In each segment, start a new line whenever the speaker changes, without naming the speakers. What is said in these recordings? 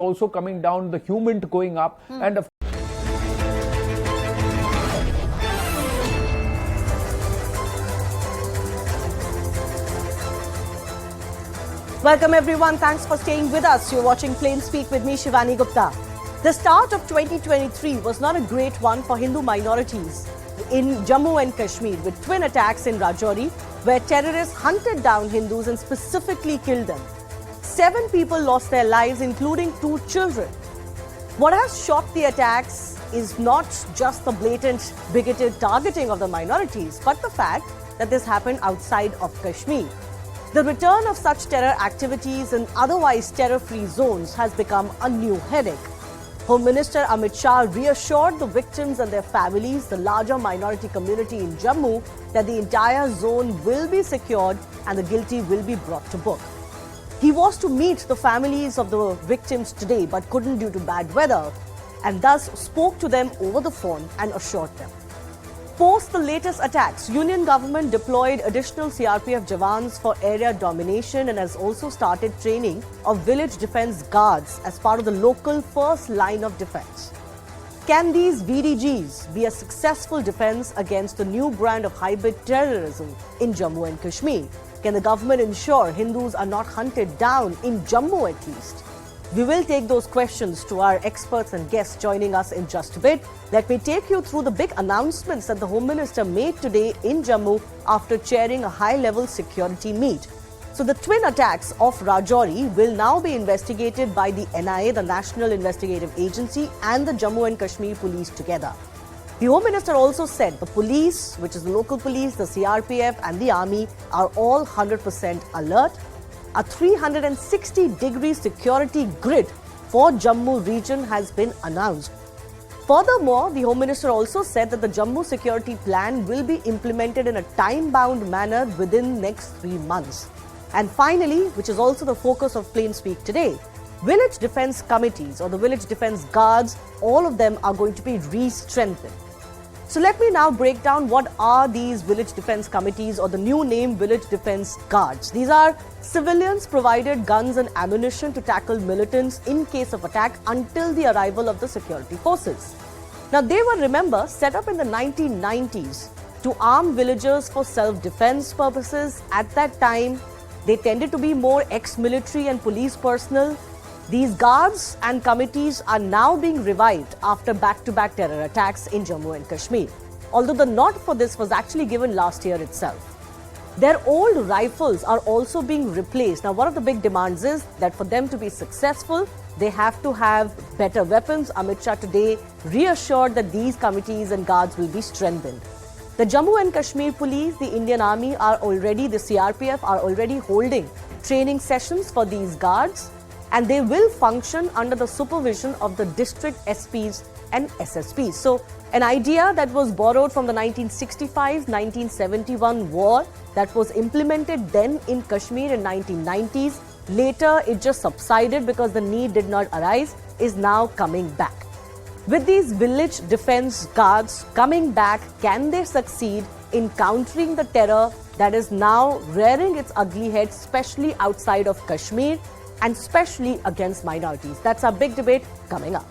also coming down, the humint going up, and of
Welcome everyone. Thanks for staying with us. You're watching Plain Speak with me, Shivani Gupta. The start of 2023 was not a great one for Hindu minorities in Jammu and Kashmir, with twin attacks in Rajouri, where terrorists hunted down Hindus and specifically killed them. 7 people lost their lives, including 2 children. What has shocked the attacks is not just the blatant bigoted targeting of the minorities, but the fact that this happened outside of Kashmir. The return of such terror activities in otherwise terror-free zones has become a new headache. Home Minister Amit Shah reassured the victims and their families, the larger minority community in Jammu, that the entire zone will be secured and the guilty will be brought to book. He was to meet the families of the victims today but couldn't due to bad weather, and thus spoke to them over the phone and assured them. Post the latest attacks, Union government deployed additional CRPF jawans for area domination and has also started training of village defence guards as part of the local first line of defence. Can these VDGs be a successful defence against the new brand of hybrid terrorism in Jammu and Kashmir? Can the government ensure Hindus are not hunted down in Jammu at least? We will take those questions to our experts and guests joining us in just a bit. Let me take you through the big announcements that the Home Minister made today in Jammu after chairing a high-level security meet. So the twin attacks of Rajouri will now be investigated by the NIA, the National Investigative Agency, and the Jammu and Kashmir Police together. The Home Minister also said the police, which is the local police, the CRPF and the army, are all 100% alert. A 360-degree security grid for Jammu region has been announced. Furthermore, the Home Minister also said that the Jammu security plan will be implemented in a time-bound manner within next 3 months. And finally, which is also the focus of Plain Speak today, village defence committees or the village defence guards, all of them are going to be re-strengthened. So let me now break down what are these village defence committees or the new name village defence guards. These are civilians provided guns and ammunition to tackle militants in case of attack until the arrival of the security forces. Now they were, remember, set up in the 1990s to arm villagers for self-defence purposes. At that time, they tended to be more ex-military and police personnel. These guards and committees are now being revived after back-to-back terror attacks in Jammu and Kashmir, although the nod for this was actually given last year itself. Their old rifles are also being replaced. Now, one of the big demands is that for them to be successful, they have to have better weapons. Amit Shah today reassured that these committees and guards will be strengthened. The Jammu and Kashmir Police, the Indian Army the CRPF are already holding training sessions for these guards, and they will function under the supervision of the district SPs and SSPs. So an idea that was borrowed from the 1965-1971 war that was implemented then in Kashmir in 1990s. Later, it just subsided because the need did not arise, is now coming back. With these village defense guards coming back, can they succeed in countering the terror that is now rearing its ugly head, especially outside of Kashmir, and especially against minorities? That's our big debate coming up.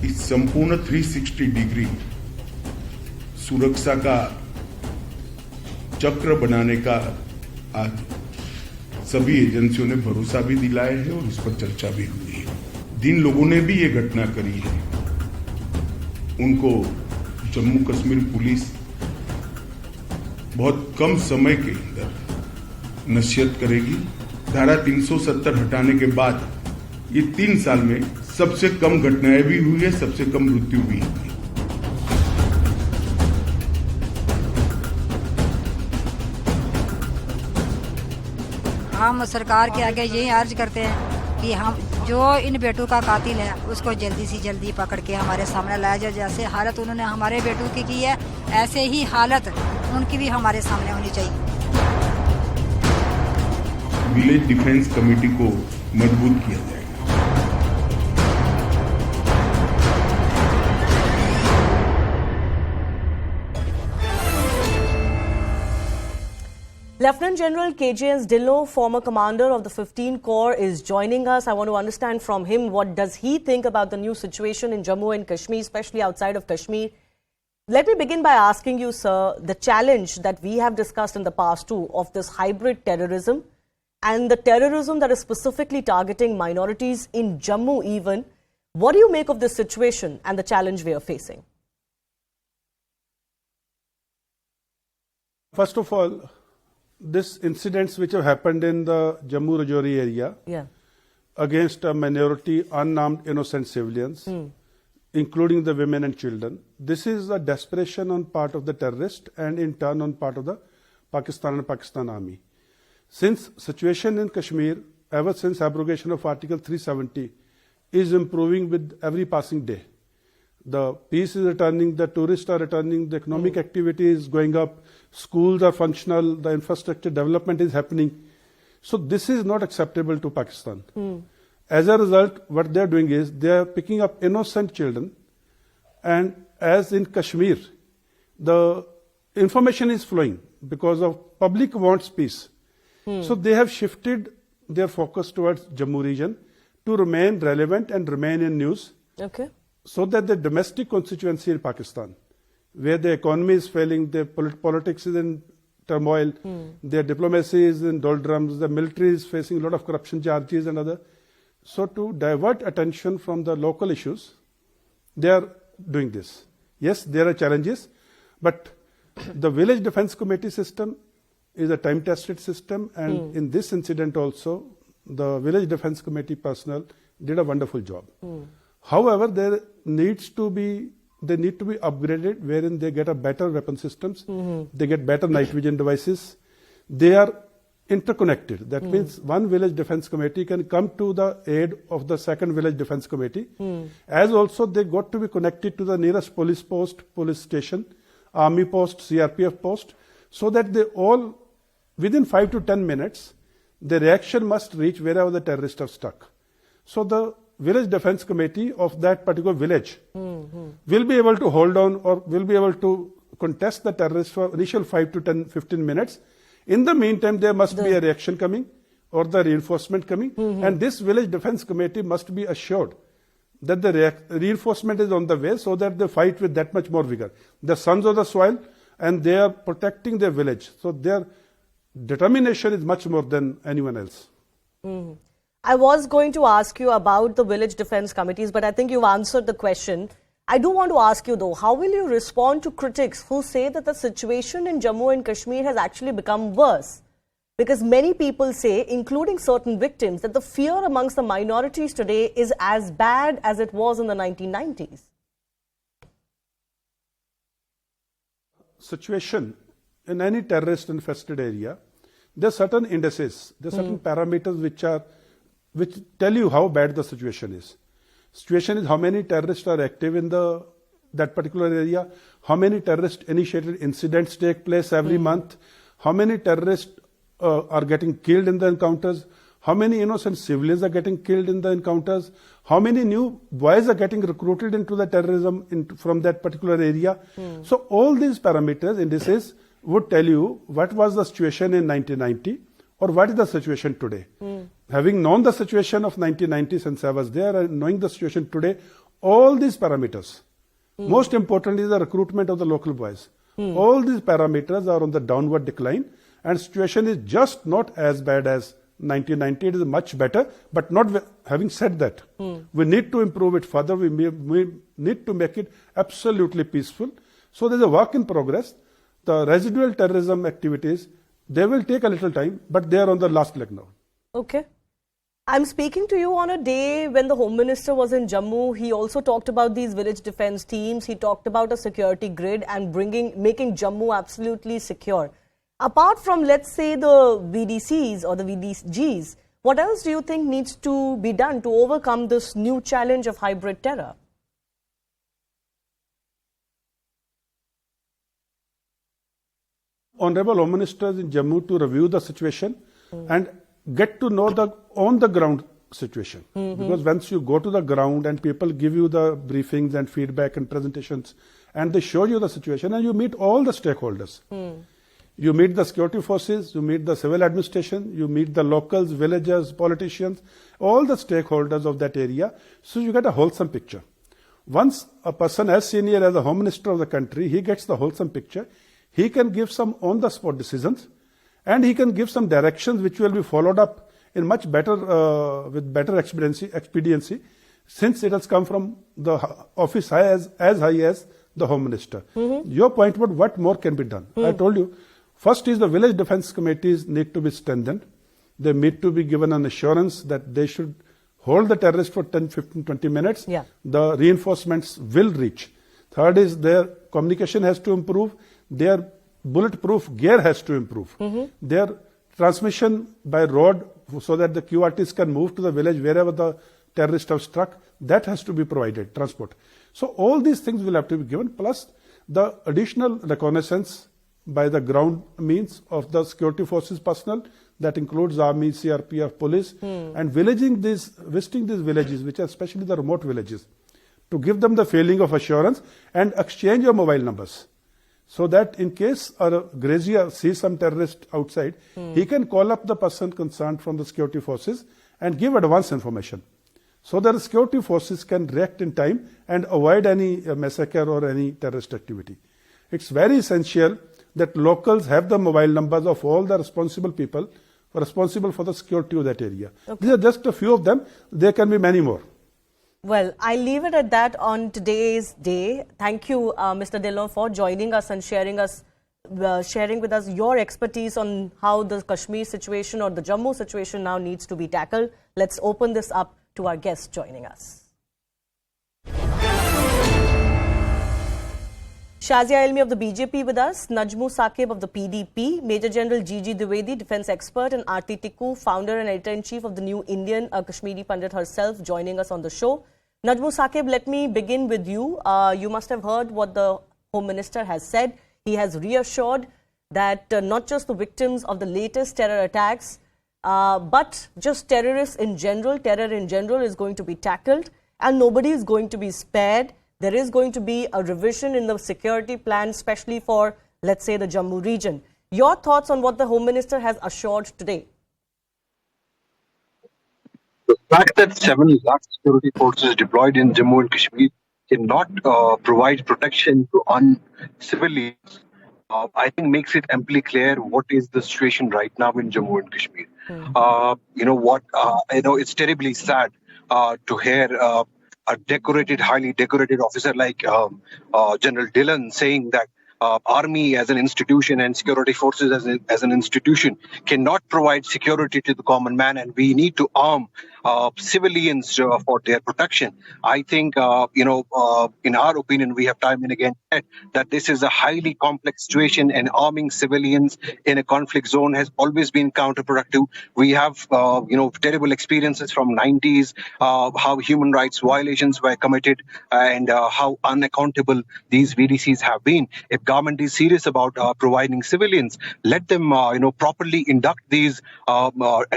इस संपूर्ण 360 degree सुरक्षा का चक्र बनाने का आज सभी एजेंसियों ने भरोसा भी दिलाया है और इस पर चर्चा भी हुई है। जिन लोगों ने भी ये घटना करी है उनको जम्मू कश्मीर पुलिस बहुत कम समय के अंदर नसीहत करेगी। धारा 370 हटाने के बाद ये 3 साल में सबसे कम घटनाएं भी हुई है, सबसे कम मृत्यु भी हुई है।
हम सरकार के आगे यही अर्ज करते हैं कि हम जो इन बेटों का कातिल है उसको जल्दी से जल्दी पकड़ के हमारे सामने लाया जाए। जैसे हालत उन्होंने हमारे बेटों की है, ऐसे ही हालत उनकी भी हमारे सामने होनी चाहिए।
विलेज डिफेंस कमेटी को मजबूत किया जाएगा।
Lieutenant General KJS Dhillon, former commander of the 15 Corps, is joining us. I want to understand from him, what does he think about the new situation in Jammu and Kashmir, especially outside of Kashmir. Let me begin by asking you, sir, the challenge that we have discussed in the past too of this hybrid terrorism and the terrorism that is specifically targeting minorities in Jammu even. What do you make of this situation and the challenge we are facing?
First of all, these incidents which have happened in the Jammu-Rajouri area against a minority unarmed innocent civilians, including the women and children, this is a desperation on part of the terrorist and in turn on part of the Pakistan and Pakistan Army. Since situation in Kashmir, ever since abrogation of Article 370, is improving with every passing day. The peace is returning, the tourists are returning, the economic activity is going up, schools are functional, the infrastructure development is happening. So this is not acceptable to Pakistan. As a result, what they are doing is they are picking up innocent children, and as in Kashmir, the information is flowing because of public wants peace. So they have shifted their focus towards Jammu region to remain relevant and remain in news.
Okay.
So that the domestic constituency in Pakistan, where the economy is failing, the politics is in turmoil, their diplomacy is in doldrums, the military is facing a lot of corruption charges and other. So to divert attention from the local issues, they are doing this. Yes, there are challenges, but the village defense committee system is a time-tested system, and in this incident also, the village defense committee personnel did a wonderful job. However, they need to be upgraded, wherein they get a better weapon systems, they get better night vision devices. They are interconnected. That means one village defense committee can come to the aid of the second village defense committee. As also they got to be connected to the nearest police post, police station, army post, CRPF post, so that they all, within 5 to 10 minutes, the reaction must reach wherever the terrorists are stuck. So the village defense committee of that particular village will be able to hold on or will be able to contest the terrorists for initial 5 to 10, 15 minutes. In the meantime, there must be a reaction coming or the reinforcement coming, and this village defense committee must be assured that the reinforcement is on the way, so that they fight with that much more vigor. The sons of the soil, and they are protecting their village. So their determination is much more than anyone else.
I was going to ask you about the village defense committees, but I think you've answered the question. I do want to ask you though, how will you respond to critics who say that the situation in Jammu and Kashmir has actually become worse? Because many people say, including certain victims, that the fear amongst the minorities today is as bad as it was in the 1990s.
Situation in any terrorist infested area, there are certain indices, there are certain parameters which tell you how bad the situation is. Situation is how many terrorists are active in that particular area, how many terrorist initiated incidents take place every month, how many terrorists are getting killed in the encounters, how many innocent civilians are getting killed in the encounters, how many new boys are getting recruited into the terrorism from that particular area. So all these parameters, indices, would tell you what was the situation in 1990 or what is the situation today. Having known the situation of 1990 since I was there and knowing the situation today, all these parameters, most importantly the recruitment of the local boys, all these parameters are on the downward decline, and situation is just not as bad as 1990. It is much better, but not. Having said that, we need to improve it further. We need to make it absolutely peaceful. So there's a work in progress. The residual terrorism activities, they will take a little time, but they are on the last leg now.
Okay. I'm speaking to you on a day when the Home Minister was in Jammu. He also talked about these village defense teams. He talked about a security grid and making Jammu absolutely secure. Apart from, let's say, the VDCs or the VDGs, what else do you think needs to be done to overcome this new challenge of hybrid terror?
Honorable Home Ministers in Jammu to review the situation and get to know the on the ground situation. Because once you go to the ground and people give you the briefings and feedback and presentations, and they show you the situation, and you meet all the stakeholders. You meet the security forces, you meet the civil administration, you meet the locals, villagers, politicians, all the stakeholders of that area, so you get a wholesome picture. Once a person as senior as the Home Minister of the country, he gets the wholesome picture, he can give some on-the-spot decisions, and he can give some directions which will be followed up in much better, with better expediency, since it has come from the office as high as the Home Minister. Your point about what more can be done. I told you, first is the village defense committees need to be strengthened. They need to be given an assurance that they should hold the terrorists for 10, 15, 20 minutes.
Yeah.
The reinforcements will reach. Third is their communication has to improve. Their bulletproof gear has to improve. Their transmission by road so that the QRTs can move to the village wherever the terrorists have struck, that has to be provided, transport. So all these things will have to be given, plus the additional reconnaissance by the ground means of the security forces personnel, that includes army, CRPF, police, and visiting these villages, which are especially the remote villages, to give them the feeling of assurance and exchange your mobile numbers. So that in case a grazier sees some terrorist outside, he can call up the person concerned from the security forces and give advance information. So that the security forces can react in time and avoid any massacre or any terrorist activity. It's very essential that locals have the mobile numbers of all the responsible people responsible for the security of that area. Okay. These are just a few of them. There can be many more.
Well, I'll leave it at that on today's day. Thank you, Mr. Dillon, for joining us and sharing with us your expertise on how the Kashmir situation or the Jammu situation now needs to be tackled. Let's open this up to our guests joining us. Shazia Ilmi of the BJP with us, Najmu Saqib of the PDP, Major General G.G. Dwivedi, defence expert, and Aarti Tikku, founder and editor-in-chief of the New Indian, Kashmiri Pandit herself, joining us on the show. Najmu Saqib, let me begin with you. You must have heard what the Home Minister has said. He has reassured that not just the victims of the latest terror attacks, but just terrorists in general, terror in general is going to be tackled and nobody is going to be spared. There is going to be a revision in the security plan, especially for, let's say, the Jammu region. Your thoughts on what the Home Minister has assured today?
The fact that 7 lakh security forces deployed in Jammu and Kashmir cannot provide protection to civilians, I think makes it amply clear what is the situation right now in Jammu and Kashmir. It's terribly sad to hear a highly decorated officer like General Dillon saying that army as an institution and security forces as an institution cannot provide security to the common man, and we need to arm civilians for their protection. I think, in our opinion, we have time and again said that this is a highly complex situation, and arming civilians in a conflict zone has always been counterproductive. We have, terrible experiences from 90s, how human rights violations were committed and how unaccountable these VDCs have been. If government is serious about providing civilians, let them, properly induct these,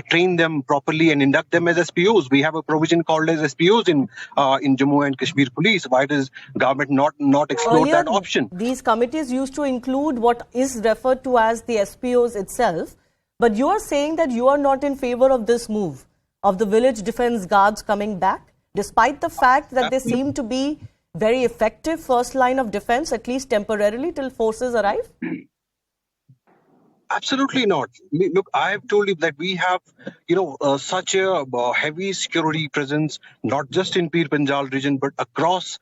train them properly and induct them as SPOs. We have a provision called as SPOs in Jammu and Kashmir Police. Why does government not explore
Earlier,
that option?
These committees used to include what is referred to as the SPOs itself. But you are saying that you are not in favor of this move of the village defense guards coming back, despite the fact that they seem to be very effective first line of defense, at least temporarily, till forces arrive?
Absolutely not. Look, I have told you that we have, such a heavy security presence, not just in Pir Panjal region, but across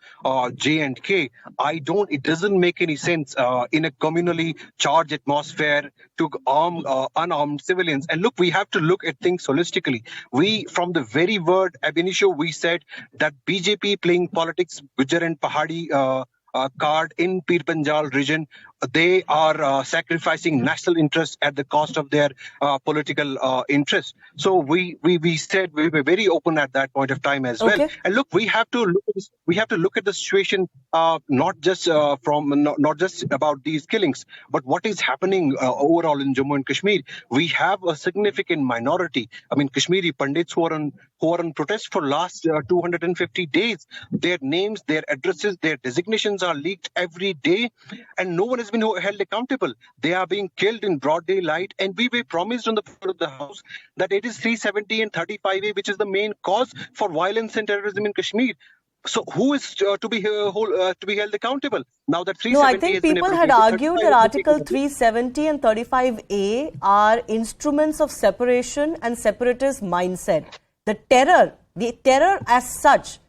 J&K. It doesn't make any sense in a communally charged atmosphere to arm unarmed civilians. And look, we have to look at things holistically. We, from the very word ab initio, we said that BJP playing politics, Gujar and Pahadi card in Pir Panjal region they are sacrificing national interests at the cost of their political interests. So we said we were very open at that point of time as well.
Okay.
And look, we have to look at the situation not just not just about these killings, but what is happening overall in Jammu and Kashmir. We have a significant minority. I mean, Kashmiri Pandits who are on protest for last 250 days. Their names, their addresses, their designations are leaked every day, and no one has been held accountable. They are being killed in broad daylight, and we were promised on the floor of the House that it is 370 and 35A which is the main cause for violence and terrorism in Kashmir. So who is to be held accountable now that 370
No, I think
has been
people had
abrogated,
argued
35
that
has been
Article
taken away.
370 and 35A are instruments of separation and separatist mindset. The terror as such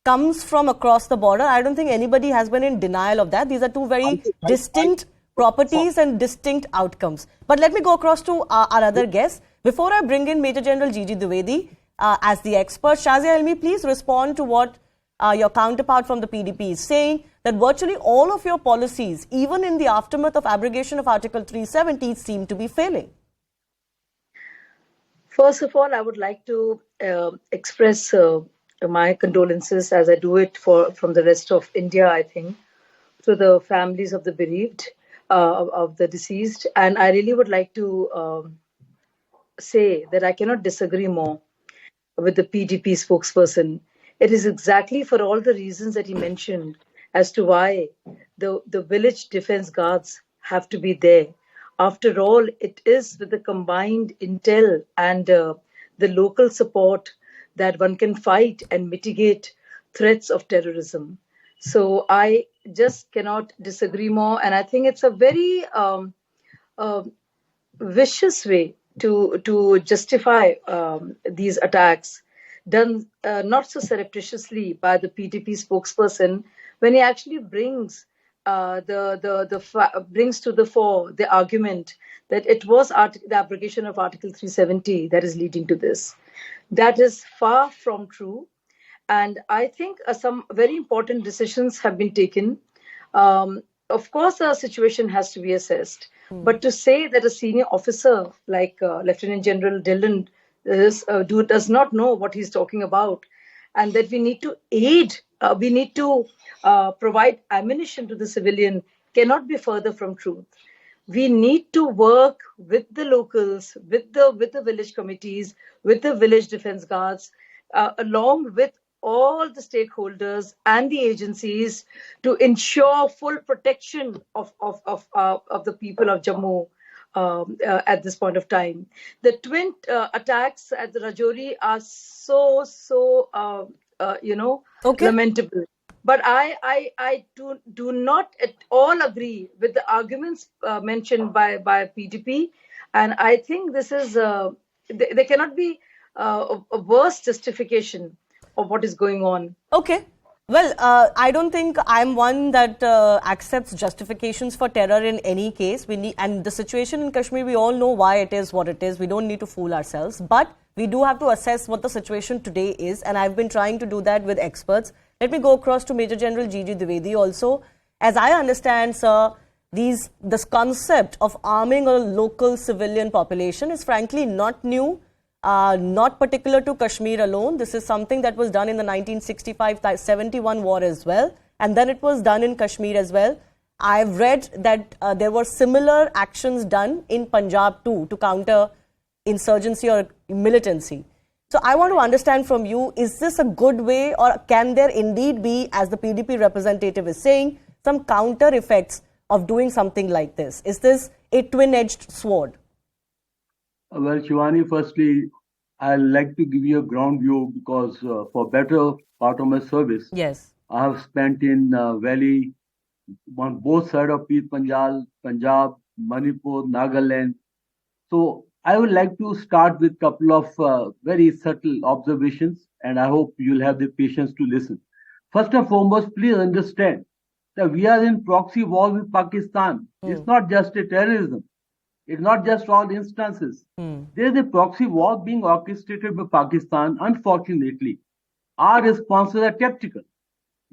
comes from across the border. I don't think anybody has been in denial of that. These are two very distinct properties and distinct outcomes. But let me go across to our other guests. Before I bring in Major General Gigi Dwivedi as the expert, Shazia Ilmi, please respond to what your counterpart from the PDP is saying, that virtually all of your policies, even in the aftermath of abrogation of Article 370, seem to be failing.
First of all, I would like to express my condolences, as I do it from the rest of India, I think, to the families of the bereaved, of the deceased. And I really would like to say that I cannot disagree more with the PDP spokesperson. It is exactly for all the reasons that he mentioned as to why the village defense guards have to be there. After all, it is with the combined intel and the local support that one can fight and mitigate threats of terrorism. So I just cannot disagree more. And I think it's a very vicious way to justify these attacks, done not so surreptitiously by the PDP spokesperson, when he actually brings brings to the fore the argument that it was the abrogation of Article 370 that is leading to this. That is far from true. And I think some very important decisions have been taken. Of course, the situation has to be assessed. But to say that a senior officer like Lieutenant General Dillon does not know what he's talking about, and that we need to aid, we need to provide ammunition to the civilian, cannot be further from truth. We need to work with the locals, with the village committees, with the village defense guards, along with all the stakeholders and the agencies to ensure full protection of the people of Jammu at this point of time. The twin attacks at the Rajouri are so lamentable. But I do not at all agree with the arguments mentioned by PDP, and I think this is there cannot be a worse justification of what is going on.
Okay. Well, I don't think I'm one that accepts justifications for terror in any case. And the situation in Kashmir, we all know why it is what it is. We don't need to fool ourselves. But we do have to assess what the situation today is. And I've been trying to do that with experts. Let me go across to Major General Gigi Dwivedi also. As I understand, sir, this concept of arming a local civilian population is frankly not new. Not particular to Kashmir alone. This is something that was done in the 1965-71 war as well. And then it was done in Kashmir as well. I've read that there were similar actions done in Punjab too to counter insurgency or militancy. So I want to understand from you, is this a good way, or can there indeed be, as the PDP representative is saying, some counter effects of doing something like this? Is this a twin-edged sword?
Well, Shivani, firstly, I'd like to give you a ground view because for better part of my service,
yes,
I have spent in Valley on both sides of Punjab, Manipur, Nagaland. So I would like to start with a couple of very subtle observations, and I hope you'll have the patience to listen. First and foremost, please understand that we are in proxy war with Pakistan. It's not just a terrorism. It's not just all instances. There's a proxy war being orchestrated by Pakistan. Unfortunately, our responses are tactical.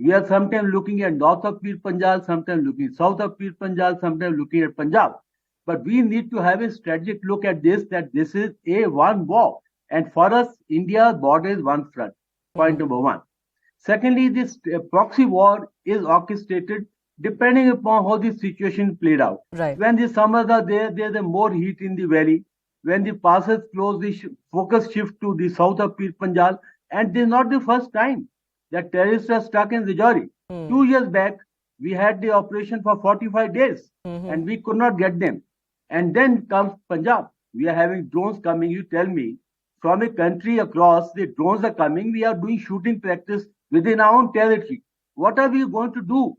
We are sometimes looking at north of Pir Panjal, sometimes looking south of Pir Panjal, sometimes looking at Punjab. But we need to have a strategic look at this, that this is a one war. And for us, India's border is one front. Point number one. Secondly, this proxy war is orchestrated depending upon how the situation played out.
Right.
When the summers are there, there's more heat in the valley. When the passes close, the focus shift to the south of Pir Panjal. And this is not the first time that terrorists are stuck in Rajouri. 2 years back, we had the operation for 45 days and we could not get them. And then comes Punjab. We are having drones coming. You tell me, from a country across, the drones are coming. We are doing shooting practice within our own territory. What are we going to do?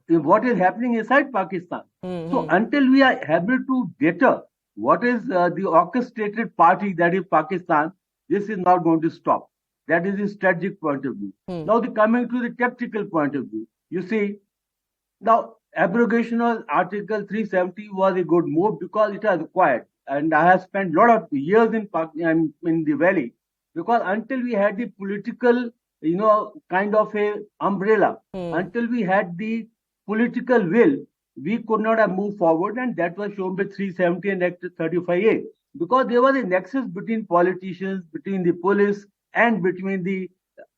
What is happening inside Pakistan? So until we are able to deter what is the orchestrated party that is Pakistan, this is not going to stop. That is the strategic point of view. Now, coming to the tactical point of view, you see, now abrogation of Article 370 was a good move because it was required. And I have spent a lot of years in the valley, because until we had the political, kind of a umbrella, until we had the political will, we could not have moved forward, and that was shown by 370 and Act 35A, because there was a nexus between politicians, between the police, and between the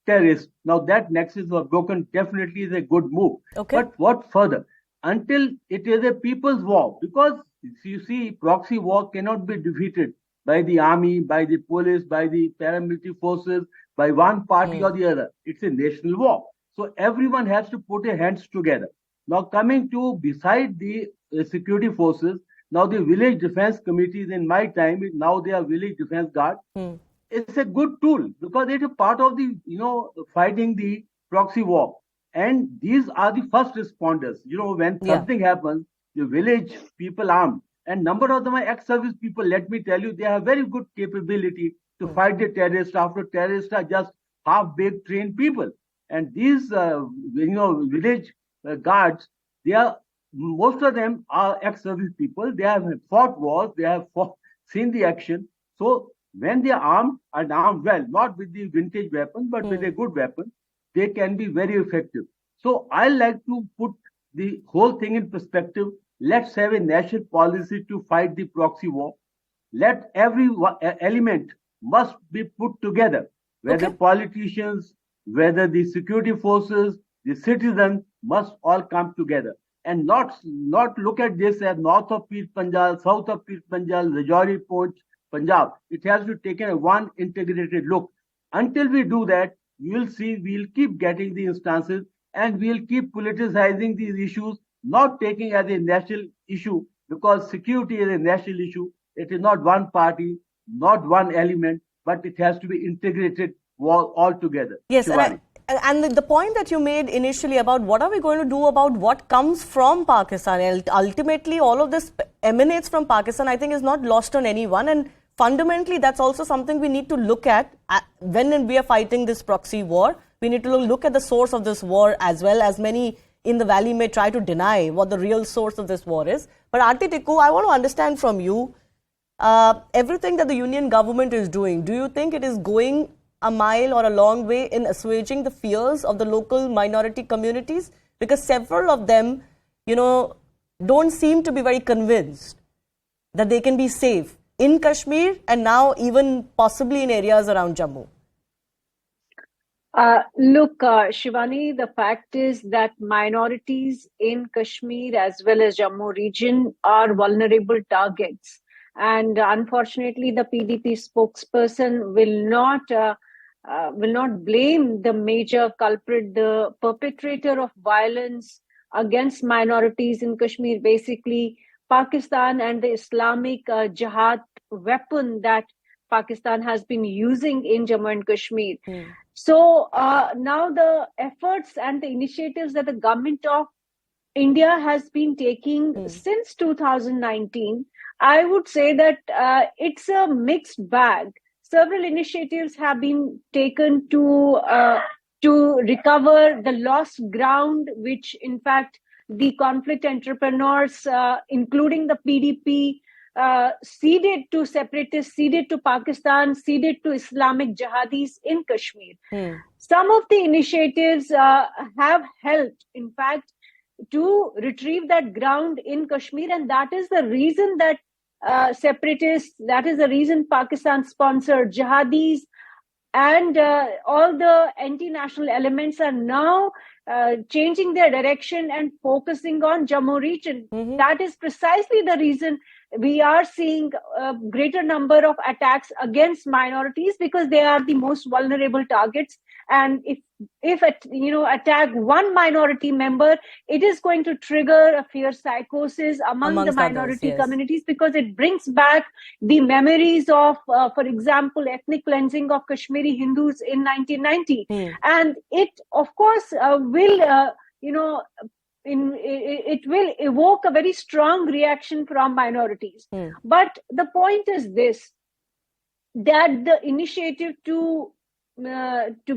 terrorists. Now that nexus was broken. Definitely is a good move.
Okay.
But what further? Until it is a people's war, because you see, proxy war cannot be defeated by the army, by the police, by the paramilitary forces, by one party or the other. It's a national war. So everyone has to put their hands together. Now coming to beside the security forces, now the village defense committees in my time, now they are village defense guard. It's a good tool because it's a part of the, fighting the proxy war. And these are the first responders. When something happens, the village people armed, and number of them are ex-service people. Let me tell you, they have very good capability to fight the terrorists after terrorists are just half-baked trained people. And these, village guards, most of them are ex-service people. They have fought wars. They have seen the action. So when they are armed and armed well, not with the vintage weapon, but with a good weapon, they can be very effective. So I like to put the whole thing in perspective. Let's have a national policy to fight the proxy war. Let every element must be put together, whether politicians, whether the security forces, the citizens must all come together and not look at this as north of Pir Panjal, south of Pir Panjal, Rajouri, Poonch, Punjab. It has to take a one integrated look. Until we do that, you will see we'll keep getting the instances and we'll keep politicizing these issues, not taking as a national issue, because security is a national issue. It is not one party, not one element, but it has to be integrated all together.
Yes, and the point that you made initially about what are we going to do about what comes from Pakistan, ultimately all of this emanates from Pakistan, I think is not lost on anyone. And fundamentally, that's also something we need to look at when we are fighting this proxy war. We need to look at the source of this war, as well as many in the valley may try to deny what the real source of this war is. But Aarti Tikku, I want to understand from you, everything that the union government is doing, do you think it is going a mile or a long way in assuaging the fears of the local minority communities? Because several of them, don't seem to be very convinced that they can be safe in Kashmir and now even possibly in areas around Jammu.
Look, Shivani, the fact is that minorities in Kashmir as well as Jammu region are vulnerable targets. And unfortunately, the PDP spokesperson will not blame the major culprit, the perpetrator of violence against minorities in Kashmir, basically Pakistan and the Islamic jihad weapon that Pakistan has been using in Jammu and Kashmir. So now the efforts and the initiatives that the government of India has been taking since 2019, I would say that it's a mixed bag. Several initiatives have been taken to recover the lost ground, which in fact the conflict entrepreneurs, including the PDP, ceded to separatists, ceded to Pakistan, ceded to Islamic jihadis in Kashmir. Some of the initiatives have helped, in fact, to retrieve that ground in Kashmir, and that is the reason that separatists, that is the reason Pakistan-sponsored jihadis and all the anti-national elements are now changing their direction and focusing on Jammu region. That is precisely the reason we are seeing a greater number of attacks against minorities, because they are the most vulnerable targets. And if attack one minority member, it is going to trigger a fierce psychosis among the minority communities, because it brings back the memories of, for example, ethnic cleansing of Kashmiri Hindus in 1990. And it, of course, will, it will evoke a very strong reaction from minorities. But the point is this, that the initiative to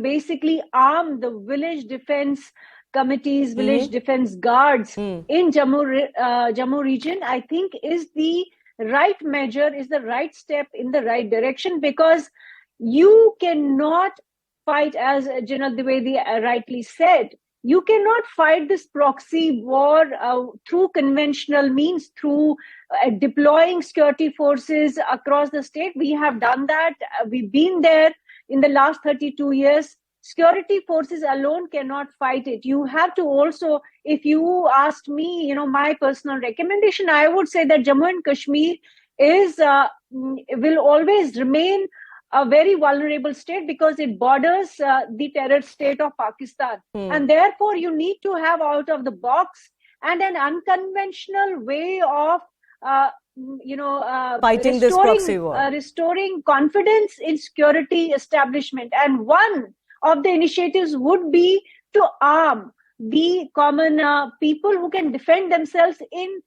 basically arm the village defense committees, village defense guards in Jammu region, I think is the right measure, is the right step in the right direction, because you cannot fight, as Janal Dwivedi rightly said, you cannot fight this proxy war through conventional means, through deploying security forces across the state. We have done that. We've been there in the last 32 years. Security forces alone cannot fight it. You have to also, if you asked me, my personal recommendation, I would say that Jammu and Kashmir will always remain a very vulnerable state, because it borders the terror state of Pakistan. And therefore, you need to have out of the box and an unconventional way of
fighting this proxy war,
restoring confidence in security establishment. And one of the initiatives would be to arm the common people who can defend themselves in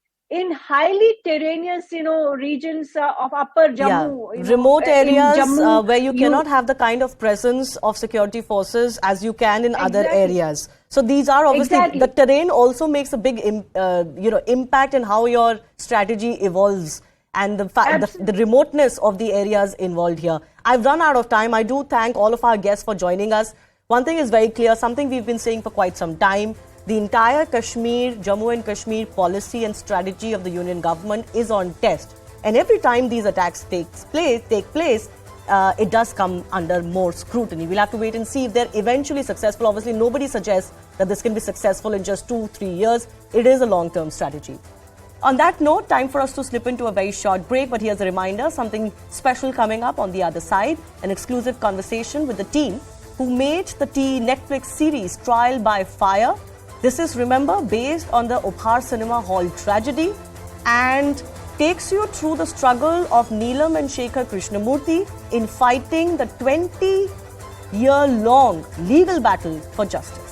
highly terraneous, regions of upper Jammu.
Remote areas where you cannot have the kind of presence of security forces as you can in other areas. So these are obviously, the terrain also makes a big, impact in how your strategy evolves, and the remoteness of the areas involved here. I've run out of time. I do thank all of our guests for joining us. One thing is very clear, something we've been saying for quite some time. The entire Jammu and Kashmir policy and strategy of the union government is on test. And every time these attacks take place, it does come under more scrutiny. We'll have to wait and see if they're eventually successful. Obviously, nobody suggests that this can be successful in just 2-3 years. It is a long-term strategy. On that note, time for us to slip into a very short break. But here's a reminder, something special coming up on the other side. An exclusive conversation with the team who made the Netflix series Trial by Fire. This is, remember, based on the Upar Cinema Hall tragedy and takes you through the struggle of Neelam and Shekhar Krishnamurthy in fighting the 20-year-long legal battle for justice.